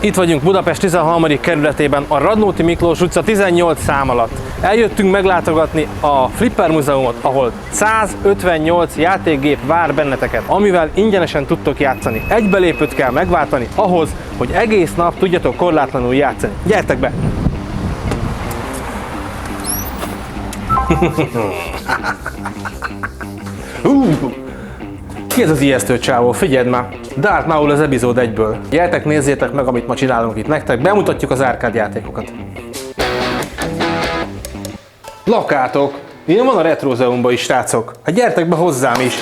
Itt vagyunk Budapest 13. kerületében, a Radnóti Miklós utca 18 szám alatt. Eljöttünk meglátogatni a Flipper Múzeumot, ahol 158 játékgép vár benneteket, amivel ingyenesen tudtok játszani. Egy belépőt kell megváltani ahhoz, hogy egész nap tudjatok korlátlanul játszani. Gyertek be! Ki ez az ijesztő csávó? Figyeld már! Darth Maul az epizód 1-ből. Gyertek, nézzétek meg, amit ma csinálunk itt nektek. Bemutatjuk az árkád játékokat. Lakátok! Ilyen van a Retrozeumban is, srácok. Hát gyertek be hozzám is!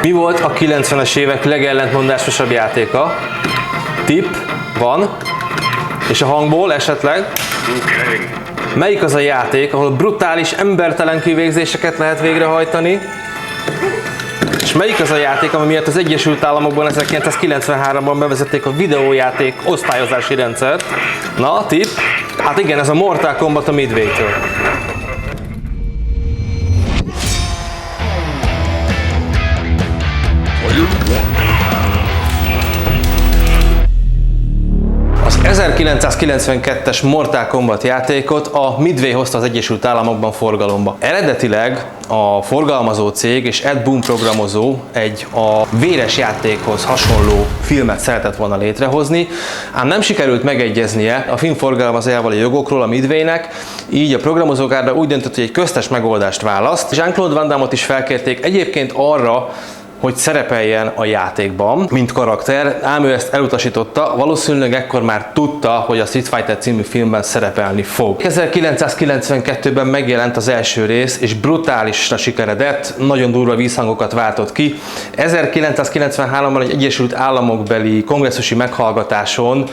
Mi volt a 90-es évek legellentmondásosabb játéka? Tipp van, és a hangból esetleg? Melyik az a játék, ahol brutális, embertelen kivégzéseket lehet végrehajtani? És melyik az a játék, ami miatt az Egyesült Államokban 1993-ban bevezették a videójáték osztályozási rendszert? Na, tipp? Hát igen, ez a Mortal Kombat a Midway-től. Az 1992-es Mortal Kombat játékot a Midway hozta az Egyesült Államokban forgalomba. Eredetileg a forgalmazó cég és Ed Boon programozó egy a véres játékhoz hasonló filmet szeretett volna létrehozni, ám nem sikerült megegyeznie a film forgalmazójával a jogokról a Midwaynek, így a programozógárda úgy döntött, hogy egy köztes megoldást választ. Jean-Claude Van Damme-ot is felkérték egyébként arra, hogy szerepeljen a játékban, mint karakter, ám ő ezt elutasította, valószínűleg ekkor már tudta, hogy a Street Fighter című filmben szerepelni fog. 1992-ben megjelent az első rész, és brutálisra sikeredett, nagyon durva vízhangokat váltott ki. 1993-ban egy Egyesült Államokbeli kongresszusi meghallgatáson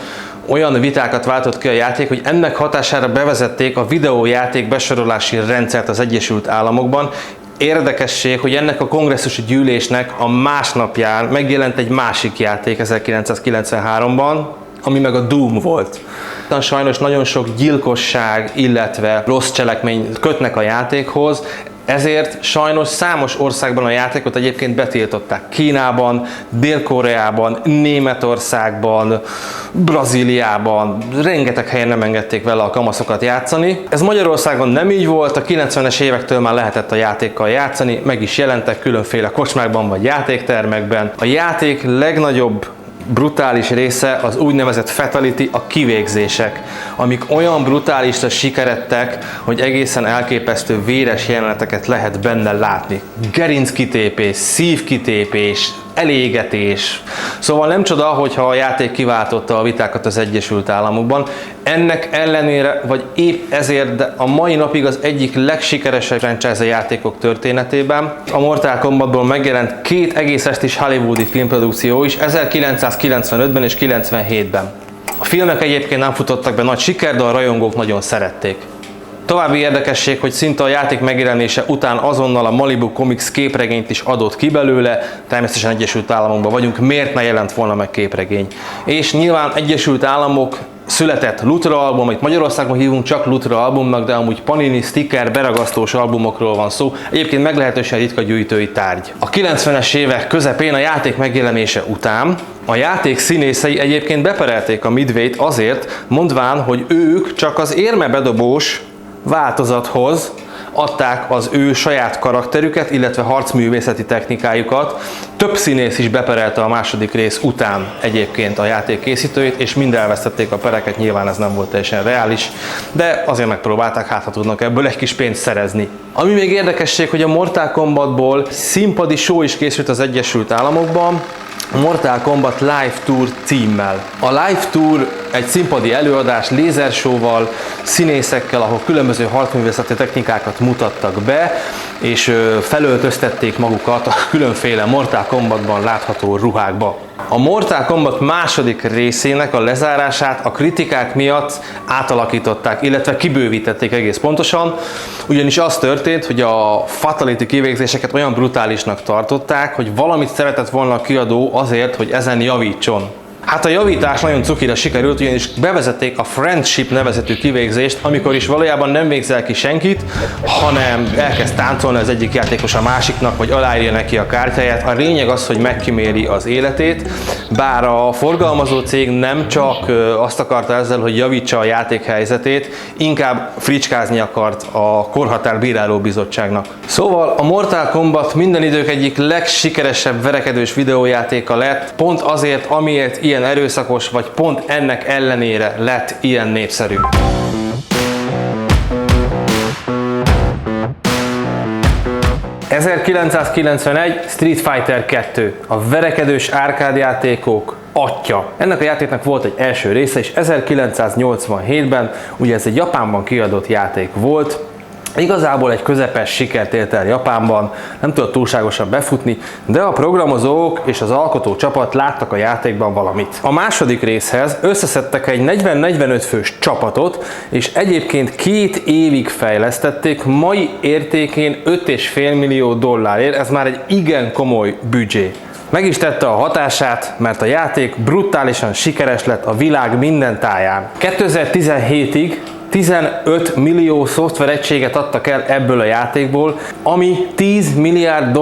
olyan vitákat váltott ki a játék, hogy ennek hatására bevezették a videójáték besorolási rendszert az Egyesült Államokban. Érdekesség, hogy ennek a kongresszusi gyűlésnek a másnapján megjelent egy másik játék 1993-ban, ami meg a Doom volt. Sajnos nagyon sok gyilkosság, illetve rossz cselekmény kötnek a játékhoz, ezért sajnos számos országban a játékot egyébként betiltották. Kínában, Dél-Koreában, Németországban, Brazíliában, rengeteg helyen nem engedték vele a kamaszokat játszani. Ez Magyarországon nem így volt, a 90-es évektől már lehetett a játékkal játszani, meg is jelentek különféle kocsmákban vagy játéktermekben. A játék legnagyobb brutális része az úgynevezett fatality, a kivégzések, amik olyan brutálisra sikeredtek, hogy egészen elképesztő véres jeleneteket lehet benne látni. Gerinckitépés, szívkitépés, elégetés. Szóval nem csoda, hogyha a játék kiváltotta a vitákat az Egyesült Államokban. Ennek ellenére, vagy épp ezért, de a mai napig az egyik legsikeresebb franchise játékok történetében. A Mortal Kombatból megjelent két egész estés hollywoodi filmprodukció is 1995-ben és 97-ben. A filmek egyébként nem futottak be nagy siker, de a rajongók nagyon szerették. További érdekesség, hogy szinte a játék megjelenése után azonnal a Malibu Comics képregényt is adott ki belőle, természetesen Egyesült Államokban vagyunk, miért ne jelent volna meg képregény. És nyilván Egyesült Államok született Lutra album, amit Magyarországon hívunk csak Lutra albumnak, de amúgy Panini sticker beragasztós albumokról van szó, egyébként meglehetősen ritka gyűjtői tárgy. A 90-es évek közepén a játék megjelenése után a játék színészei egyébként beperelték a Midway-t azért, mondván, hogy ők csak az érmebedobós változathoz adták az ő saját karakterüket, illetve harcművészeti technikájukat. Több színész is beperelte a második rész után egyébként a játék készítőit, és mind elvesztették a pereket, nyilván ez nem volt teljesen reális, de azért megpróbálták, hát ha tudnak ebből egy kis pénzt szerezni. Ami még érdekesség, hogy a Mortal Kombatból színpadi show is készült az Egyesült Államokban, a Mortal Kombat Live Tour címmel. A Live Tour egy színpadi előadás lézershow-val, színészekkel, ahol különböző harcművészeti technikákat mutattak be, és felöltöztették magukat a különféle Mortal Kombatban látható ruhákba. A Mortal Kombat második részének a lezárását a kritikák miatt átalakították, illetve kibővítették egész pontosan, ugyanis az történt, hogy a fatality kivégzéseket olyan brutálisnak tartották, hogy valamit szeretett volna a kiadó azért, hogy ezen javítson. Hát a javítás nagyon cukira sikerült, ugyanis bevezették a Friendship nevezetű kivégzést, amikor is valójában nem végzel ki senkit, hanem elkezd táncolni az egyik játékos a másiknak, vagy aláírja neki a kártyáját. A lényeg az, hogy megkíméli az életét, bár a forgalmazó cég nem csak azt akarta ezzel, hogy javítsa a játék helyzetét, inkább fricskázni akart a Korhatár Bíráló Bizottságnak. Szóval a Mortal Kombat minden idők egyik legsikeresebb verekedős videójátéka lett, pont azért, amiért ilyen erőszakos, vagy pont ennek ellenére lett ilyen népszerű. ...1991 Street Fighter 2, a verekedős árkádjátékok atya. Ennek a játéknak volt egy első része, és 1987-ben, ugye ez egy Japánban kiadott játék volt, igazából egy közepes sikert ért el Japánban, nem tudott túlságosan befutni, de a programozók és az alkotó csapat láttak a játékban valamit. A második részhez összeszedtek egy 40-45 fős csapatot, és egyébként 2 évig fejlesztették, mai értékén $5,5 millió, ez már egy igen komoly büdzsé. Meg is tette a hatását, mert a játék brutálisan sikeres lett a világ minden táján. 2017-ig 15 millió szoftveregységet adtak el ebből a játékból, ami $10 milliárd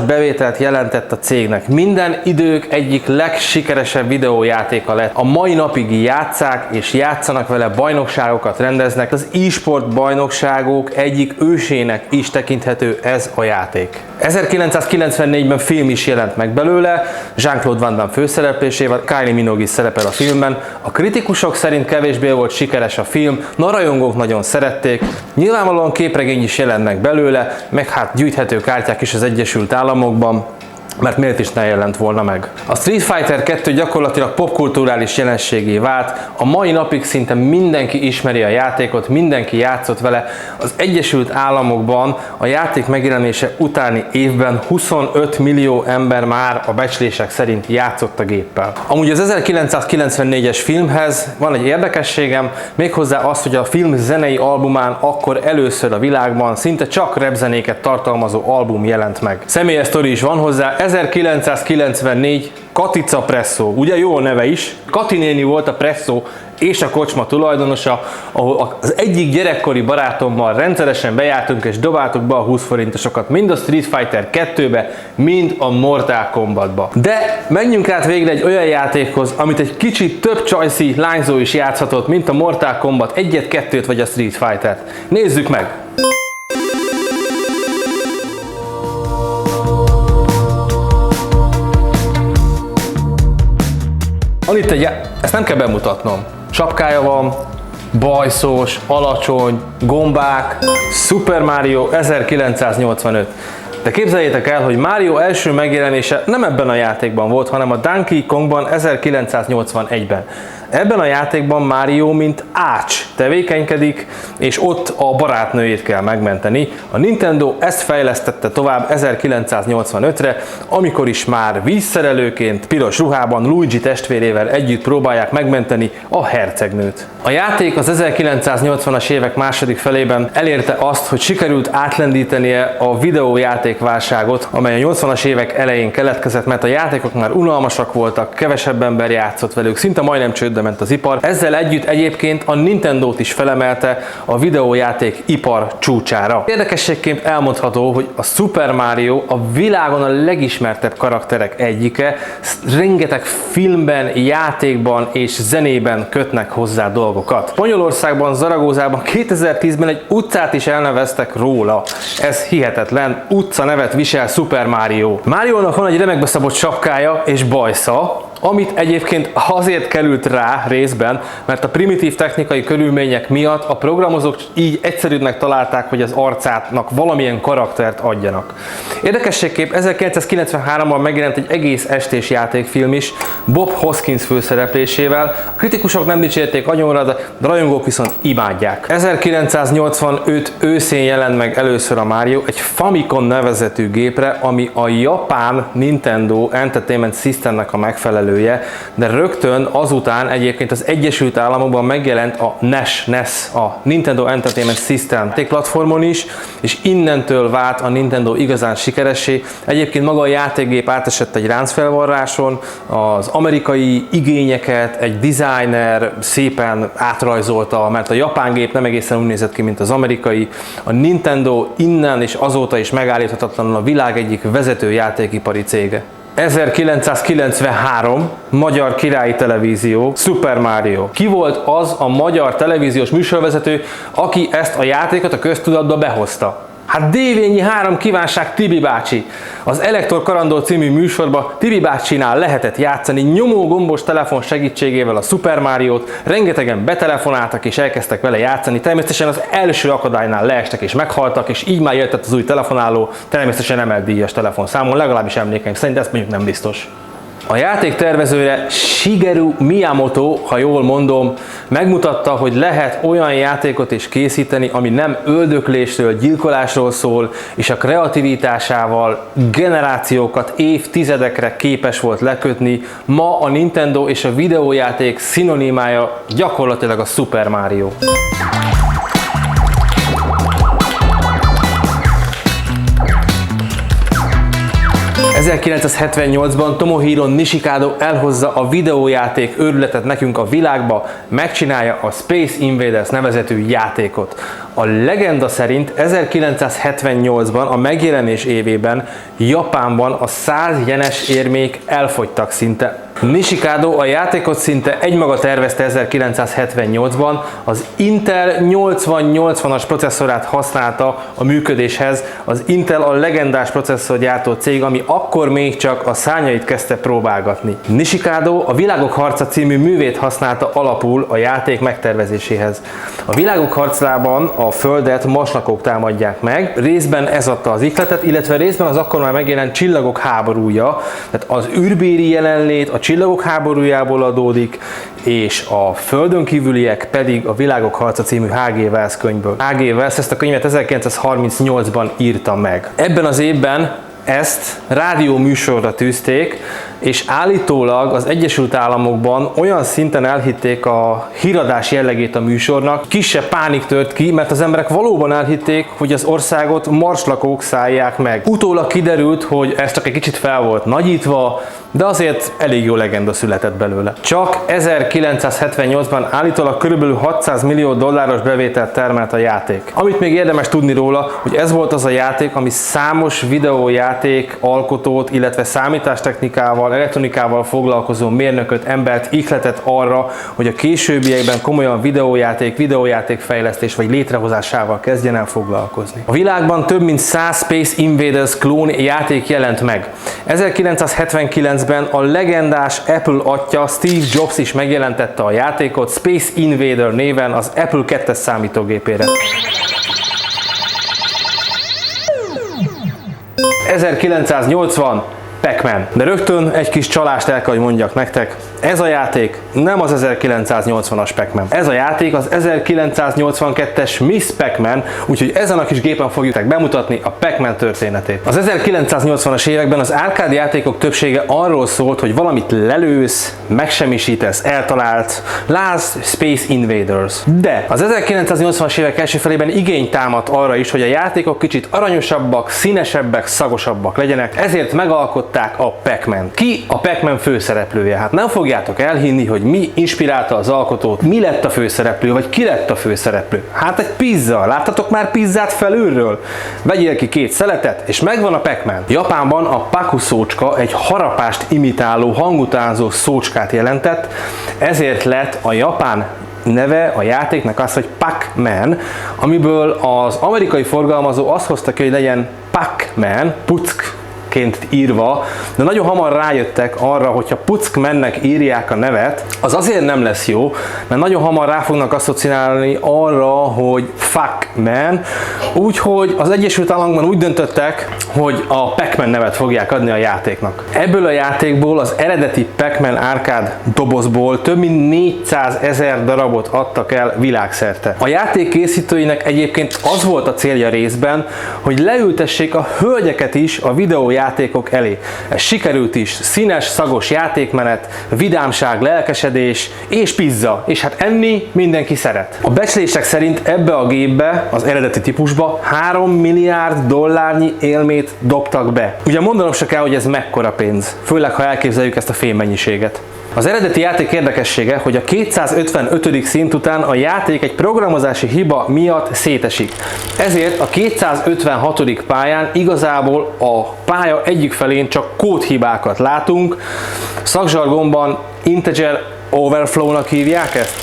bevételt jelentett a cégnek. Minden idők egyik legsikeresebb videójátéka lett. A mai napig játsszák és játszanak vele, bajnokságokat rendeznek. Az e-sport bajnokságok egyik ősének is tekinthető ez a játék. 1994-ben film is jelent meg belőle, Jean-Claude Van Damme főszereplésével, Kylie Minogue is szerepel a filmben. A kritikusok szerint kevésbé volt sikeres a film, a rajongók nagyon szerették, nyilvánvalóan képregény is jelent meg belőle, meg hát gyűjthető kártyák is az Egyesült Államokban, mert miért is ne jelent volna meg. A Street Fighter 2 gyakorlatilag popkulturális jelenségé vált, a mai napig szinte mindenki ismeri a játékot, mindenki játszott vele. Az Egyesült Államokban a játék megjelenése utáni évben 25 millió ember már a becslések szerint játszott a géppel. Amúgy az 1994-es filmhez van egy érdekességem, méghozzá az, hogy a film zenei albumán akkor először a világban szinte csak rapzenéket tartalmazó album jelent meg. Személyes sztori is van hozzá. 1994 Katica Presszó, ugye jó a neve is. Kati néni volt a Presszó és a kocsma tulajdonosa, ahol az egyik gyerekkori barátommal rendszeresen bejártunk és dobáltuk be a 20 forintosokat mind a Street Fighter 2-be, mind a Mortal Kombatba. De menjünk át végre egy olyan játékhoz, amit egy kicsit több csajszi lányzó is játszhatott, mint a Mortal Kombat 1-et, 2-t vagy a Street Fighter-t. Nézzük meg! Van itt ezt nem kell bemutatnom. Sapkája van, bajszos, alacsony, gombák, Super Mario 1985. De képzeljétek el, hogy Mario első megjelenése nem ebben a játékban volt, hanem a Donkey Kongban 1981-ben. Ebben a játékban Mario mint ács tevékenykedik, és ott a barátnőjét kell megmenteni. A Nintendo ezt fejlesztette tovább 1985-re, amikor is már vízszerelőként, piros ruhában Luigi testvérével együtt próbálják megmenteni a hercegnőt. A játék az 1980-as évek második felében elérte azt, hogy sikerült átlendítenie a videójátékválságot, amely a 80-as évek elején keletkezett, mert a játékok már unalmasak voltak, kevesebb ember játszott velük, szinte majdnem csődbe ment az ipar. Ezzel együtt egyébként a Nintendót is felemelte a videójáték ipar csúcsára. Érdekességként elmondható, hogy a Super Mario a világon a legismertebb karakterek egyike, rengeteg filmben, játékban és zenében kötnek hozzá dolgokat. Spanyolországban, Zaragozában 2010-ben egy utcát is elneveztek róla. Ez hihetetlen, utca nevet visel Super Mario. Mario-nak van egy remekbe szabott sapkája és bajsza, amit egyébként azért került rá részben, mert a primitív technikai körülmények miatt a programozók így egyszerűbbnek találták, hogy az arcának valamilyen karaktert adjanak. Érdekességképp 1993-ban megjelent egy egész estés játékfilm is, Bob Hoskins főszereplésével. A kritikusok nem dicsérték agyonra, de rajongók viszont imádják. 1985 őszén jelent meg először a Mario egy Famicom nevezetű gépre, ami a japán Nintendo Entertainment Systemnek a megfelelő. megfelelője, de rögtön azután egyébként az Egyesült Államokban megjelent a NES, a Nintendo Entertainment System platformon is, és innentől vált a Nintendo igazán sikeressé. Egyébként maga a játékgép átesett egy ráncfelvarráson, az amerikai igényeket egy designer szépen átrajzolta, mert a japán gép nem egészen úgy nézett ki, mint az amerikai. A Nintendo innen és azóta is megállíthatatlanul a világ egyik vezető játékipari cége. 1993, Magyar Királyi Televízió, Super Mario. Ki volt az a magyar televíziós műsorvezető, aki ezt a játékot a köztudatba behozta? Hát Dévényi 3 kívánság Tibi bácsi. Az Elektor Karandor című műsorba Tibi bácsinál lehetett játszani nyomógombos telefon segítségével a Super Mariót, rengetegen betelefonáltak és elkezdtek vele játszani, természetesen az első akadálynál leestek és meghaltak, és így már jöttett az új telefonáló, természetesen emelt díjas telefonszámon, legalábbis emlékeim szerint, ezt mondjuk nem biztos. A játék tervezője Shigeru Miyamoto, ha jól mondom, megmutatta, hogy lehet olyan játékot is készíteni, ami nem öldöklésről, gyilkolásról szól, és a kreativitásával generációkat, évtizedekre képes volt lekötni. Ma a Nintendo és a videójáték szinonimája gyakorlatilag a Super Mario. 1978-ban Tomohiro Nishikado elhozza a videójáték őrületet nekünk a világba, megcsinálja a Space Invaders nevezetű játékot. A legenda szerint 1978-ban, a megjelenés évében Japánban a 100 yenes érmék elfogytak szinte. Nishikado a játékot szinte egymaga tervezte 1978-ban, az Intel 8080-as processzorát használta a működéshez. Az Intel a legendás processzorgyártó cég, ami akkor még csak a szárnyait kezdte próbálgatni. Nishikado a Világok harca című művét használta alapul a játék megtervezéséhez. A Világok harcában a Földet maslakok támadják meg, részben ez adta az ihletet, illetve részben az akkor már megjelent Csillagok háborúja, tehát az űrbéri jelenlét a Csillagok háborújából adódik, és a földön kívüliek pedig a Világok harca című H.G. Wells könyvből. H.G. Wells ezt a könyvet 1938-ban írta meg. Ebben az évben ezt rádió műsorra tűzték, és állítólag az Egyesült Államokban olyan szinten elhitték a híradás jellegét a műsornak, kisebb pánik tört ki, mert az emberek valóban elhitték, hogy az országot marslakók szállják meg. Utólag kiderült, hogy ez csak egy kicsit fel volt nagyítva, de azért elég jó legenda született belőle. Csak 1978-ban állítólag körülbelül 600 millió dolláros bevételt termelt a játék. Amit még érdemes tudni róla, hogy ez volt az a játék, ami számos videójáték alkotót, illetve számítástechnikával, elektronikával foglalkozó mérnököt, embert ihletett arra, hogy a későbbiekben komolyan videójátékfejlesztés vagy létrehozásával kezdjen el foglalkozni. A világban több mint 100 Space Invaders klón játék jelent meg. 1979-ben a legendás Apple atya Steve Jobs is megjelentette a játékot Space Invader néven az Apple 2-es számítógépére. 1980 Pac-Man. De rögtön egy kis csalást el kell, hogy mondjak nektek. Ez a játék nem az 1980-as Pac-Man. Ez a játék az 1982-es Miss Pac-Man, úgyhogy ezen a kis gépen fogjuk bemutatni a Pac-Man történetét. Az 1980-as években az arcade játékok többsége arról szólt, hogy valamit lelősz, megsemmisítesz, eltalált, lásd Space Invaders. De az 1980-as évek első felében igény támadt arra is, hogy a játékok kicsit aranyosabbak, színesebbek, szagosabbak legyenek, ezért megalkották a Pac-Man. Ki a Pac-Man főszereplője? Hát nem fogjátok elhinni, hogy mi inspirálta az alkotót, mi lett a főszereplő, vagy ki lett a főszereplő. Hát egy pizza. Láttatok már pizzát felülről? Vegyél ki 2 szeletet, és megvan a Pac-Man. Japánban a Paku szócska egy harapást imitáló, hangutánzó szócskát jelentett, ezért lett a japán neve a játéknak az, hogy Pac-Man, amiből az amerikai forgalmazó azt hozta ki, hogy legyen Pac-Man, puckként írva, de nagyon hamar rájöttek arra, hogyha Puckmannek írják a nevet, az azért nem lesz jó, mert nagyon hamar rá fognak asszociálni arra, hogy Fuck Man, úgyhogy az Egyesült Államokban úgy döntöttek, hogy a Pac-Man nevet fogják adni a játéknak. Ebből a játékból, az eredeti Pac-Man arcade dobozból több mint 400 000 darabot adtak el világszerte. A játék készítőinek egyébként az volt a célja részben, hogy leültessék a hölgyeket is a videójáték játékok elé. Ez sikerült is, színes, szagos játékmenet, vidámság, lelkesedés és pizza, és hát enni mindenki szeret. A becslések szerint ebbe a gépbe, az eredeti típusba 3 milliárd dollárnyi élmét dobtak be. Ugye mondanom se kell, hogy ez mekkora pénz, főleg ha elképzeljük ezt a fémmennyiséget. Az eredeti játék érdekessége, hogy a 255. szint után a játék egy programozási hiba miatt szétesik. Ezért a 256. pályán igazából a pálya egyik felén csak kódhibákat látunk, szakzsargonban integer overflow-nak hívják ezt.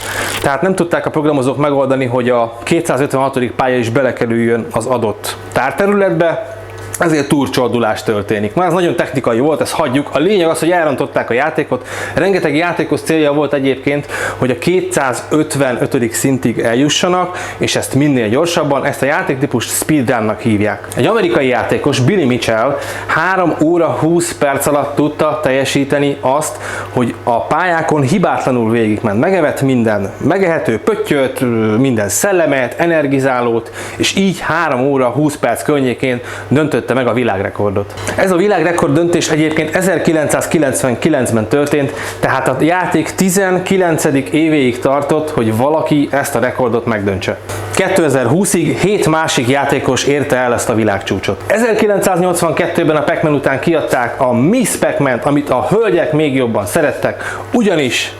Tehát nem tudták a programozók megoldani, hogy a 256. pálya is belekerüljön az adott tárterületbe, ezért túlcsordulás történik. Na, ez nagyon technikai volt, ezt hagyjuk. A lényeg az, hogy elrontották a játékot. Rengeteg játékos célja volt egyébként, hogy a 255. szintig eljussanak, és ezt minél gyorsabban, ezt a játéktípust speedrunnak hívják. Egy amerikai játékos, Billy Mitchell 3 óra 20 perc alatt tudta teljesíteni azt, hogy a pályákon hibátlanul végigment. Megevett minden megehető pöttyöt, minden szellemet, energizálót, és így 3 óra 20 perc környékén döntött meg a világrekordot. Ez a világrekord döntés egyébként 1999-ben történt, tehát a játék 19. évéig tartott, hogy valaki ezt a rekordot megdöntse. 2020-ig 7 másik játékos érte el ezt a világcsúcsot. 1982-ben a Pac-Man után kiadták a Miss Pac-Man-t, amit a hölgyek még jobban szerettek, ugyanis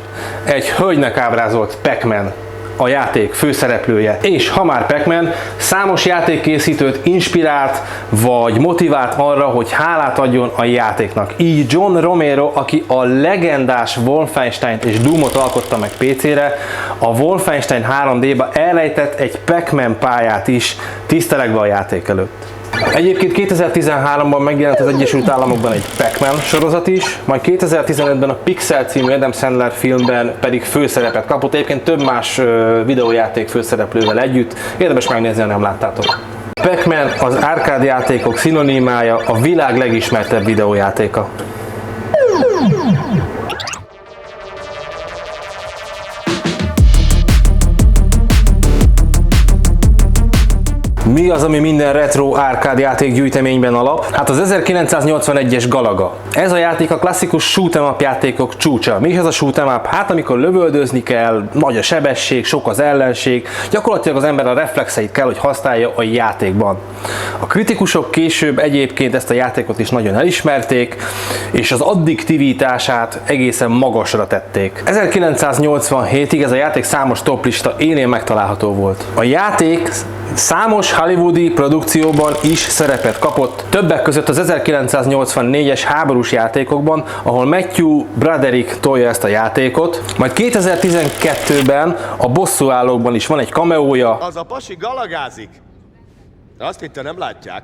egy hölgynek ábrázolt Pac-Man a játék főszereplője. És ha már Pac-Man, számos játékkészítőt inspirált vagy motivált arra, hogy hálát adjon a játéknak. Így John Romero, aki a legendás Wolfenstein-t és Doom-ot alkotta meg PC-re, a Wolfenstein 3D-ba elrejtett egy Pac-Man pályát is tisztelegve a játék előtt. Egyébként 2013-ban megjelent az Egyesült Államokban egy Pac-Man sorozat is, majd 2015-ben a Pixel című Adam Sandler filmben pedig főszerepet kapott, egyébként több más videójáték főszereplővel együtt, érdemes megnézni, ha nem láttátok. Pac-Man az arcade játékok szinonimája, a világ legismertebb videójátéka. Mi az, ami minden retro arcade játék gyűjteményben alap? Hát az 1981-es Galaga. Ez a játék a klasszikus shoot 'em up játékok csúcsa. Mi is ez a shoot 'em up? Hát amikor lövöldözni kell, nagy a sebesség, sok az ellenség, gyakorlatilag az ember a reflexeit kell, hogy használja a játékban. A kritikusok később egyébként ezt a játékot is nagyon elismerték, és az addiktivitását egészen magasra tették. 1987-ig ez a játék számos toplista élén megtalálható volt. A játék számos hollywoodi produkcióban is szerepet kapott, többek között az 1984-es háborús játékokban, ahol Matthew Broderick tolja ezt a játékot, majd 2012-ben a Bosszúállókban is van egy cameója. Az a pasi galagázik. Azt hitte, nem látják.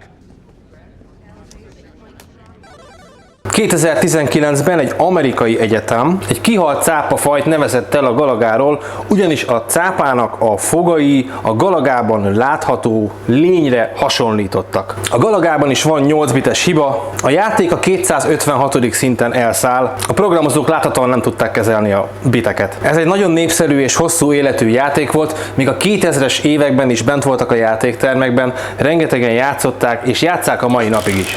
2019-ben egy amerikai egyetem egy kihalt cápafajt nevezett el a galagáról, ugyanis a cápának a fogai a galagában látható lényre hasonlítottak. A galagában is van 8 bites hiba, a játék a 256. szinten elszáll, a programozók láthatóan nem tudták kezelni a biteket. Ez egy nagyon népszerű és hosszú életű játék volt, míg a 2000-es években is bent voltak a játéktermekben, rengetegen játszották és játsszák a mai napig is.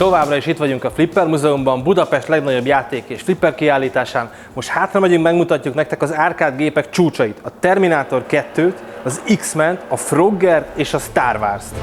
Továbbra is itt vagyunk a Flipper Múzeumban, Budapest legnagyobb játék és flipper kiállításán. Most hátra megyünk, megmutatjuk nektek az arcade gépek csúcsait. A Terminator 2-t, az X-Men-t, a Froggert és a Star Wars-t.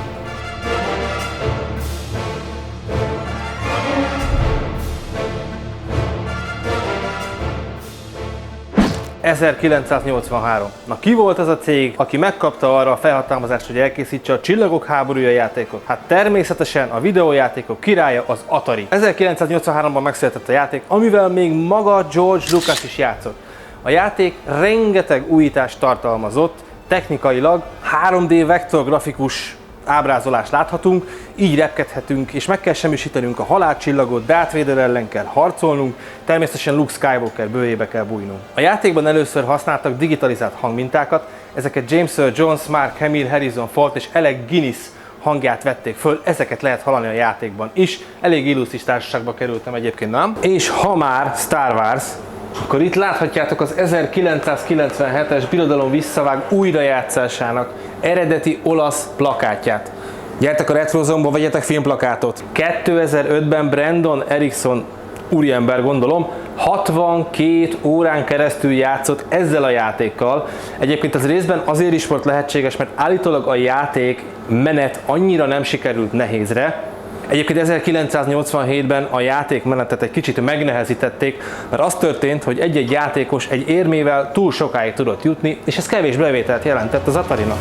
1983. Na ki volt az a cég, aki megkapta arra a felhatalmazást, hogy elkészítse a Csillagok háborúja játékot? Hát természetesen a videójátékok királya az Atari. 1983-ban megszületett a játék, amivel még maga George Lucas is játszott. A játék rengeteg újítást tartalmazott, technikailag 3D vektorgrafikus ábrázolást láthatunk, így repkedhetünk, és meg kell semmisítenünk a halálcsillagot, Darth Vader ellen kell harcolnunk, természetesen Luke Skywalker bőjébe kell bújnunk. A játékban először használtak digitalizált hangmintákat, ezeket James Earl Jones, Mark Hamill, Harrison Ford és Alec Guinness hangját vették föl, ezeket lehet hallani a játékban is. Elég illusztris társaságba kerültem egyébként, nem? És ha már Star Wars, akkor itt láthatjátok az 1997-es Birodalom visszavág újrajátszásának eredeti olasz plakátját. Gyertek a Retrozone-ba, vegyetek filmplakátot. 2005-ben Brandon Erickson, úriember gondolom, 62 órán keresztül játszott ezzel a játékkal. Egyébként ez részben azért is volt lehetséges, mert állítólag a játék menet annyira nem sikerült nehézre. Egyébként 1987-ben a játékmenetet egy kicsit megnehezítették, mert az történt, hogy egy-egy játékos egy érmével túl sokáig tudott jutni, és ez kevés bevételt jelentett az Atari-nak.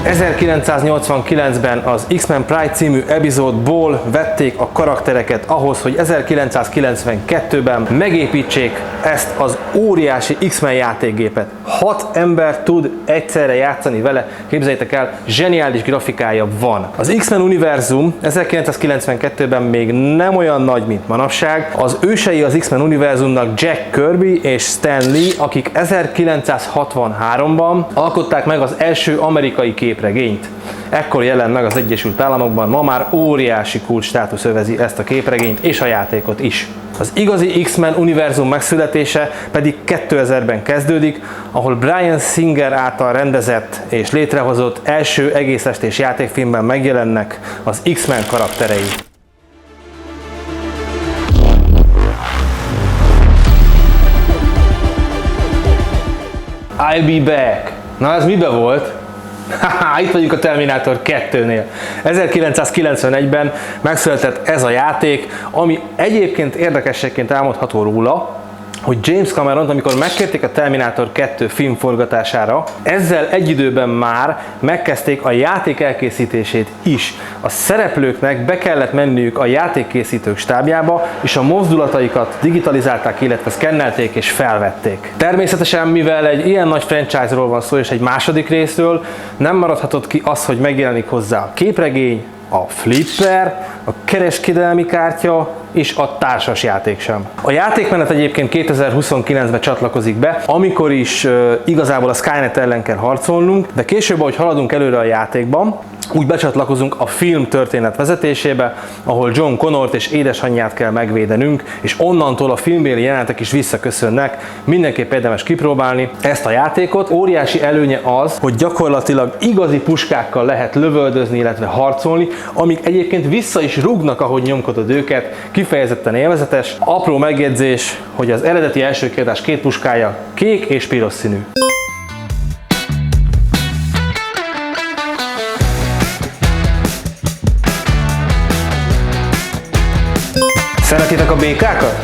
...1989-ben az X-Men Pride című epizódból vették a karaktereket ahhoz, hogy 1992-ben megépítsék ezt az óriási X-Men játékgépet. 6 ember tud egyszerre játszani vele, képzeljétek el, zseniális grafikája van. Az X-Men univerzum 1992-ben még nem olyan nagy, mint manapság. Az ősei az X-Men univerzumnak Jack Kirby és Stan Lee, akik 1963-ban alkották meg az első amerikai képregényt. Ekkor jelent meg az Egyesült Államokban, ma már óriási kulcs státusz övezi ezt a képregényt és a játékot is. Az igazi X-Men univerzum megszületése pedig 2000-ben kezdődik, ahol Bryan Singer által rendezett és létrehozott első egész estés játékfilmben megjelennek az X-Men karakterei. I'll be back! Na ez mibe volt? Itt vagyunk a Terminátor 2-nél. 1991-ben megszületett ez a játék, ami egyébként érdekességként elmondható róla, hogy James Cameront, amikor megkérték a Terminátor 2 film forgatására, ezzel egy időben már megkezdték a játék elkészítését is. A szereplőknek be kellett menniük a játékkészítők stábjába, és a mozdulataikat digitalizálták, illetve szkennelték és felvették. Természetesen, mivel egy ilyen nagy franchise-ról van szó és egy második részről, nem maradhatott ki az, hogy megjelenik hozzá a képregény, a flipper, a kereskedelmi kártya és a társas játék sem. A játékmenet egyébként 2029-ben csatlakozik be, amikor is igazából a Skynet ellen kell harcolnunk, de később, ahogy haladunk előre a játékban, úgy becsatlakozunk a film történet vezetésébe, ahol John Connort és édesanyját kell megvédenünk, és onnantól a filmbéli jelenetek is visszaköszönnek. Mindenképp érdemes kipróbálni ezt a játékot. Óriási előnye az, hogy gyakorlatilag igazi puskákkal lehet lövöldözni, illetve harcolni, amik egyébként vissza is rúgnak, ahogy nyomkodod őket. Kifejezetten élvezetes. Apró megjegyzés, hogy az eredeti első kiadás két puskája kék és piros színű. Szeretitek a békákat?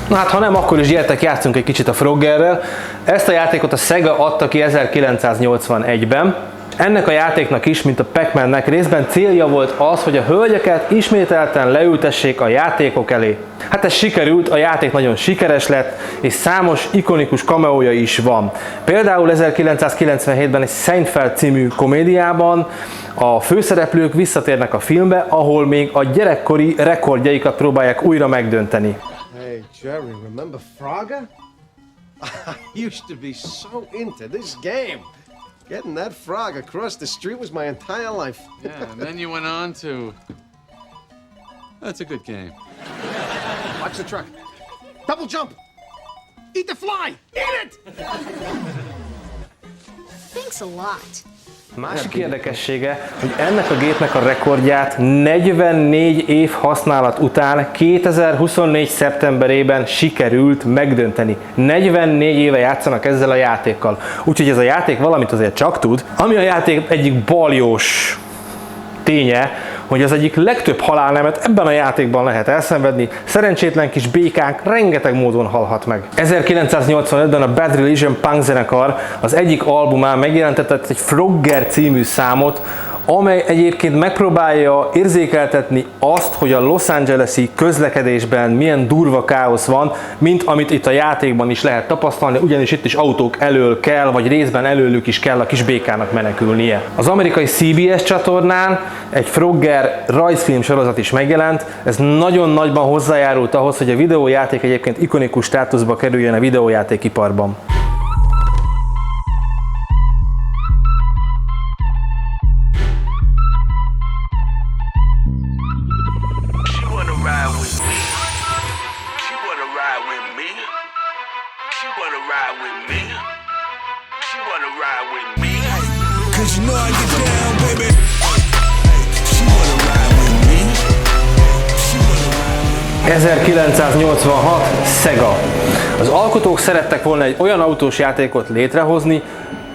Na hát ha nem, akkor is gyertek, játszunk egy kicsit a Froggerrel. Ezt a játékot a Sega adta ki 1981-ben. Ennek a játéknak is, mint a Pac-Mannek, részben célja volt az, hogy a hölgyeket ismételten leültessék a játékok elé. Hát ez sikerült, a játék nagyon sikeres lett, és számos ikonikus cameója is van. Például 1997-ben egy Seinfeld című komédiában a főszereplők visszatérnek a filmbe, ahol még a gyerekkori rekordjaikat próbálják újra megdönteni. Hey Jerry, remember Frogger? I used to be so into this game. Getting that frog across the street was my entire life. Yeah, and then you went on to... That's a good game. Watch the truck. Double jump. Eat the fly. Eat it! Thanks a lot. Másik érdekessége, hogy ennek a gépnek a rekordját 44 év használat után 2024. szeptemberében sikerült megdönteni. 44 éve játszanak ezzel a játékkal. Úgyhogy ez a játék valamit azért csak tud. Ami a játék egyik baljós ténye, hogy az egyik legtöbb halálnemet ebben a játékban lehet elszenvedni, szerencsétlen kis békánk rengeteg módon halhat meg. 1985-ben a Bad Religion punk zenekar az egyik albumán megjelentetett egy Frogger című számot, amely egyébként megpróbálja érzékeltetni azt, hogy a Los Angeles-i közlekedésben milyen durva káosz van, mint amit itt a játékban is lehet tapasztalni, ugyanis itt is autók elől kell, vagy részben előlük is kell a kis békának menekülnie. Az amerikai CBS csatornán egy Frogger rajzfilm sorozat is megjelent, ez nagyon nagyban hozzájárult ahhoz, hogy a videójáték egyébként ikonikus státuszba kerüljön a videójátékiparban. Cause you know I get down, baby. She wanna ride with me. She wanna ride with me. 1986 Sega. Az alkotók szerettek volna egy olyan autós játékot létrehozni,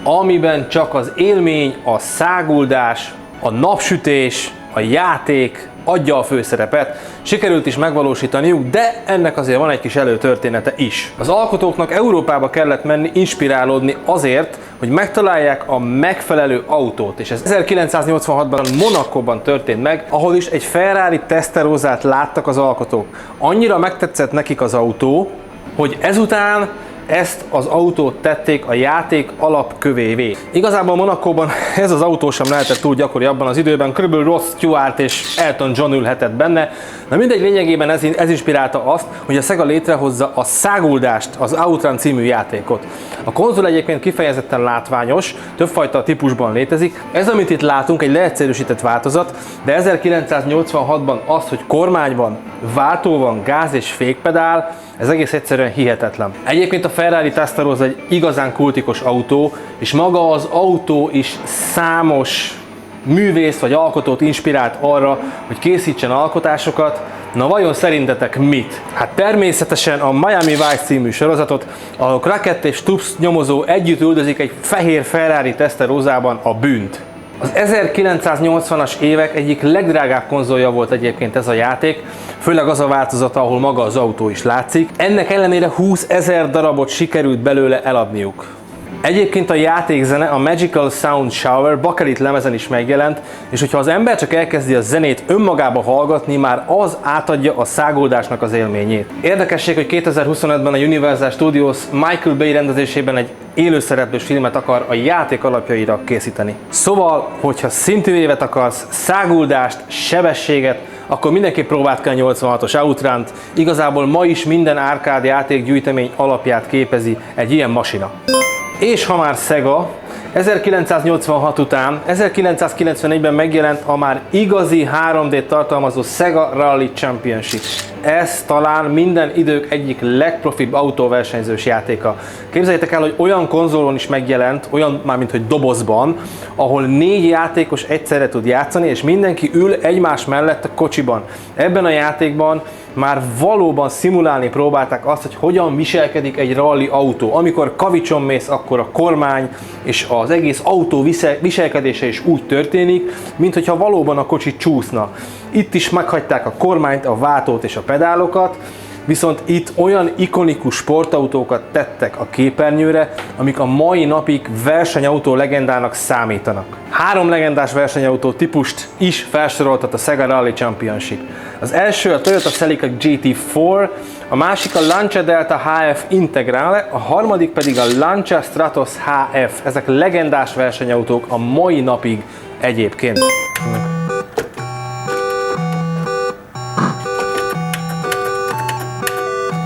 amiben csak az élmény, a száguldás, a napsütés, a játék adja a főszerepet. Sikerült is megvalósítaniuk, de ennek azért van egy kis előtörténete is. Az alkotóknak Európába kellett menni, inspirálódni azért, hogy megtalálják a megfelelő autót, és ez 1986-ban Monacóban történt meg, ahol is egy Ferrari Testarossát láttak az alkotók. Annyira megtetszett nekik az autó, hogy ezután ezt az autót tették a játék alapkövévé. Igazából Monacóban ez az autó sem lehetett túl gyakori abban az időben, körülbelül Rod Stewart és Elton John ülhetett benne. Na mindegy, lényegében ez inspirálta azt, hogy a Sega létrehozza a száguldást, az Outrun című játékot. A konzol egyébként kifejezetten látványos, többfajta típusban létezik. Ez, amit itt látunk, egy leegyszerűsített változat, de 1986-ban az, hogy kormány van, váltó van, gáz és fékpedál, ez egész egyszerűen hihetetlen. Egyébként a Ferrari Testarossa egy igazán kultikus autó, és maga az autó is számos művész vagy alkotót inspirált arra, hogy készítsen alkotásokat. Na vajon szerintetek mit? Hát természetesen a Miami Vice című sorozatot, ahol Crockett és Stubbs nyomozó együtt üldözik egy fehér Ferrari Testarossában a bűnt. Az 1980-as évek egyik legdrágább konzolja volt egyébként ez a játék, főleg az a változata, ahol maga az autó is látszik. Ennek ellenére 20 000 darabot sikerült belőle eladniuk. Egyébként a játékzene, a Magical Sound Shower bakelit lemezen is megjelent, és hogyha az ember csak elkezdi a zenét önmagába hallgatni, már az átadja a száguldásnak az élményét. Érdekesség, hogy 2025-ben a Universal Studios Michael Bay rendezésében egy élőszereplős filmet akar a játék alapjaira készíteni. Szóval, hogyha szintű évet akarsz, száguldást, sebességet, akkor mindenképp próbáld ki a 86-os Outrunt. Igazából ma is minden árkád játékgyűjtemény alapját képezi egy ilyen masina. És ha már Sega, 1986 után 1994-ben megjelent a már igazi 3D-t tartalmazó Sega Rally Championship. Ez talán minden idők egyik legprofibb autóversenyzős játéka. Képzeljétek el, hogy olyan konzolon is megjelent, olyan mármint hogy dobozban, ahol 4 játékos egyszerre tud játszani, és mindenki ül egymás mellett a kocsiban. Ebben a játékban már valóban szimulálni próbálták azt, hogy hogyan viselkedik egy rally autó. Amikor kavicson mész, akkor a kormány és az egész autó viselkedése is úgy történik, mintha valóban a kocsi csúszna. Itt is meghagyták a kormányt, a váltót és a pedálokat, viszont itt olyan ikonikus sportautókat tettek a képernyőre, amik a mai napig versenyautó legendának számítanak. 3 legendás versenyautó típust is felsoroltat a Sega Rally Championship. Az első a Toyota Celica GT4, a másik a Lancia Delta HF Integrale, a harmadik pedig a Lancia Stratos HF. Ezek legendás versenyautók a mai napig egyébként.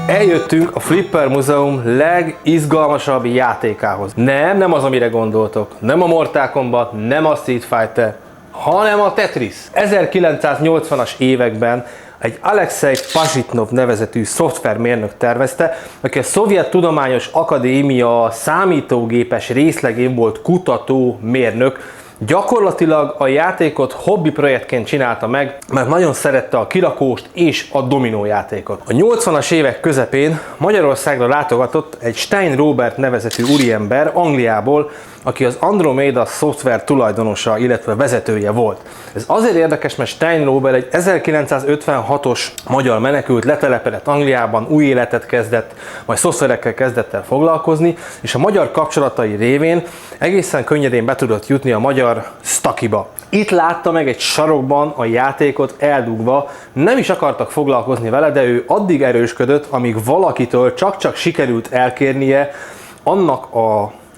Eljöttünk a Flipper Múzeum legizgalmasabb játékához. Nem az, amire gondoltok. Nem a Mortal Kombat, nem a Street Fighter, hanem a Tetris. 1980-as években egy Alexei Pazsitnov nevezetű szoftvermérnök tervezte, aki a Szovjet Tudományos Akadémia számítógépes részlegén volt kutató mérnök. Gyakorlatilag a játékot hobbi projektként csinálta meg, mert nagyon szerette a kirakóst és a dominójátékot. A 80-as évek közepén Magyarországra látogatott egy Stein Robert nevezetű úriember Angliából, aki az Andromeda szoftver tulajdonosa, illetve vezetője volt. Ez azért érdekes, mert Stein Robert egy 1956-os magyar menekült, letelepedett Angliában, új életet kezdett, majd szoftverekkel kezdett el foglalkozni, és a magyar kapcsolatai révén egészen könnyedén be tudott jutni a magyar magyar Stakiba. Itt látta meg egy sarokban a játékot eldugva, nem is akartak foglalkozni vele, de ő addig erősködött, amíg valakitől csak-csak sikerült elkérnie annak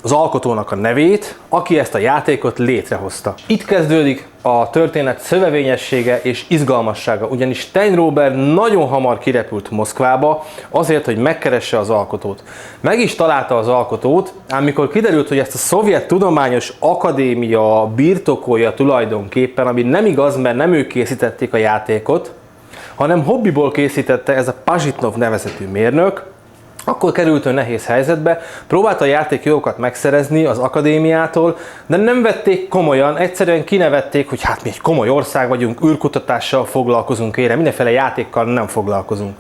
az alkotónak a nevét, aki ezt a játékot létrehozta. Itt kezdődik a történet szövevényessége és izgalmassága, ugyanis Stein Robert nagyon hamar kirepült Moszkvába azért, hogy megkeresse az alkotót. Meg is találta az alkotót, ám mikor kiderült, hogy ezt a Szovjet Tudományos Akadémia birtokolja tulajdonképpen, ami nem igaz, mert nem ők készítették a játékot, hanem hobbiból készítette ez a Pazsitnov nevezetű mérnök, akkor került ő nehéz helyzetbe, próbálta a játékjogokat megszerezni az akadémiától, de nem vették komolyan, egyszerűen kinevették, hogy hát mi egy komoly ország vagyunk, űrkutatással foglalkozunk ére, mindenféle játékkal nem foglalkozunk.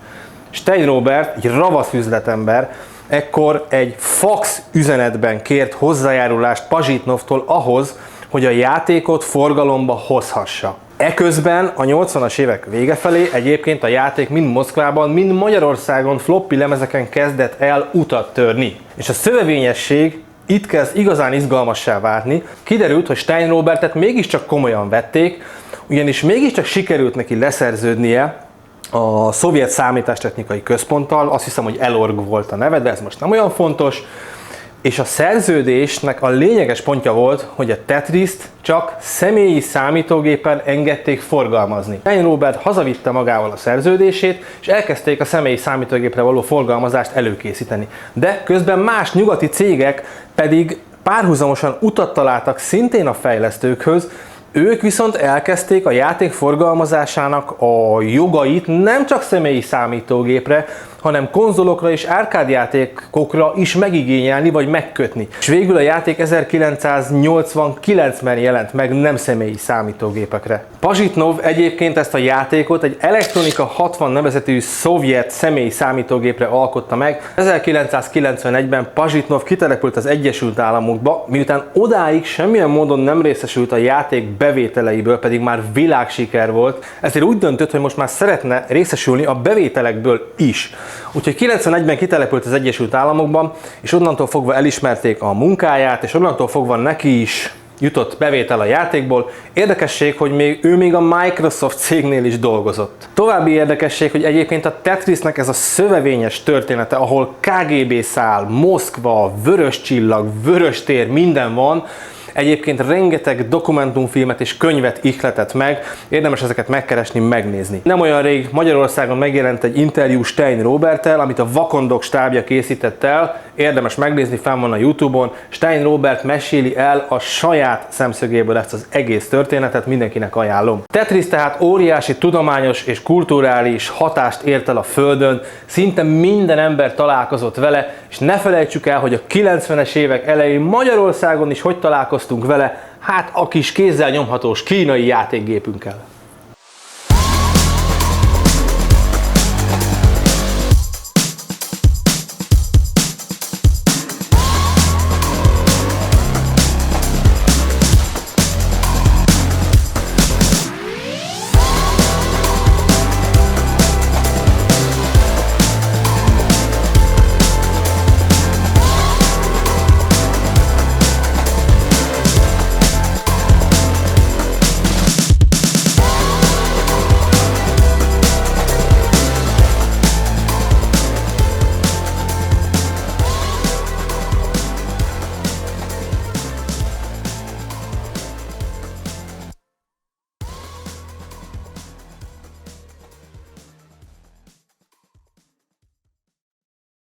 Stein Robert, egy ravasz üzletember, ekkor egy fax üzenetben kért hozzájárulást Pazsitnovtól ahhoz, hogy a játékot forgalomba hozhassa. Eközben a 80-as évek vége felé egyébként a játék mind Moszkvában, mind Magyarországon floppy lemezeken kezdett el utat törni. És a szövevényesség itt kezd igazán izgalmassá válni. Kiderült, hogy Stein Robertet mégiscsak komolyan vették, ugyanis mégiscsak sikerült neki leszerződnie a Szovjet Számítástechnikai Központtal, azt hiszem, hogy Elorg volt a neve, de ez most nem olyan fontos. És a szerződésnek a lényeges pontja volt, hogy a Tetriszt csak személyi számítógépen engedték forgalmazni. Stein Robert hazavitte magával a szerződését, és elkezdték a személyi számítógépre való forgalmazást előkészíteni. De közben más nyugati cégek pedig párhuzamosan utat találtak szintén a fejlesztőkhöz, ők viszont elkezdték a játék forgalmazásának a jogait nem csak személyi számítógépre, hanem konzolokra és árkádjátékokra is megigényelni vagy megkötni. És végül a játék 1989-ben jelent meg nem személyi számítógépekre. Pazsitnov egyébként ezt a játékot egy Elektronika 60 nevezetű szovjet személyi számítógépre alkotta meg. 1991-ben Pazsitnov kitelepült az Egyesült Államokba, miután odáig semmilyen módon nem részesült a játék bevételeiből, pedig már világsiker volt, ezért úgy döntött, hogy most már szeretne részesülni a bevételekből is. Úgyhogy 91-ben kitelepült az Egyesült Államokban, és onnantól fogva elismerték a munkáját, és onnantól fogva neki is jutott bevétel a játékból. Érdekesség, hogy ő még a Microsoft cégnél is dolgozott. További érdekesség, hogy egyébként a Tetrisnek ez a szövevényes története, ahol KGB szál, Moszkva, vörös csillag, vörös tér, minden van, egyébként rengeteg dokumentumfilmet és könyvet ihletett meg, érdemes ezeket megkeresni, megnézni. Nem olyan rég Magyarországon megjelent egy interjú Stein Roberttel, amit a Vakondok stábja készített el, érdemes megnézni, fenn van a YouTube-on. Stein Robert meséli el a saját szemszögéből ezt az egész történetet, mindenkinek ajánlom. Tetris tehát óriási tudományos és kulturális hatást ért el a Földön, szinte minden ember találkozott vele, és ne felejtsük el, hogy a 90-es évek elején Magyarországon is hogy találkoztunk vele, hát a kis kézzel nyomhatós kínai játékgépünkkel.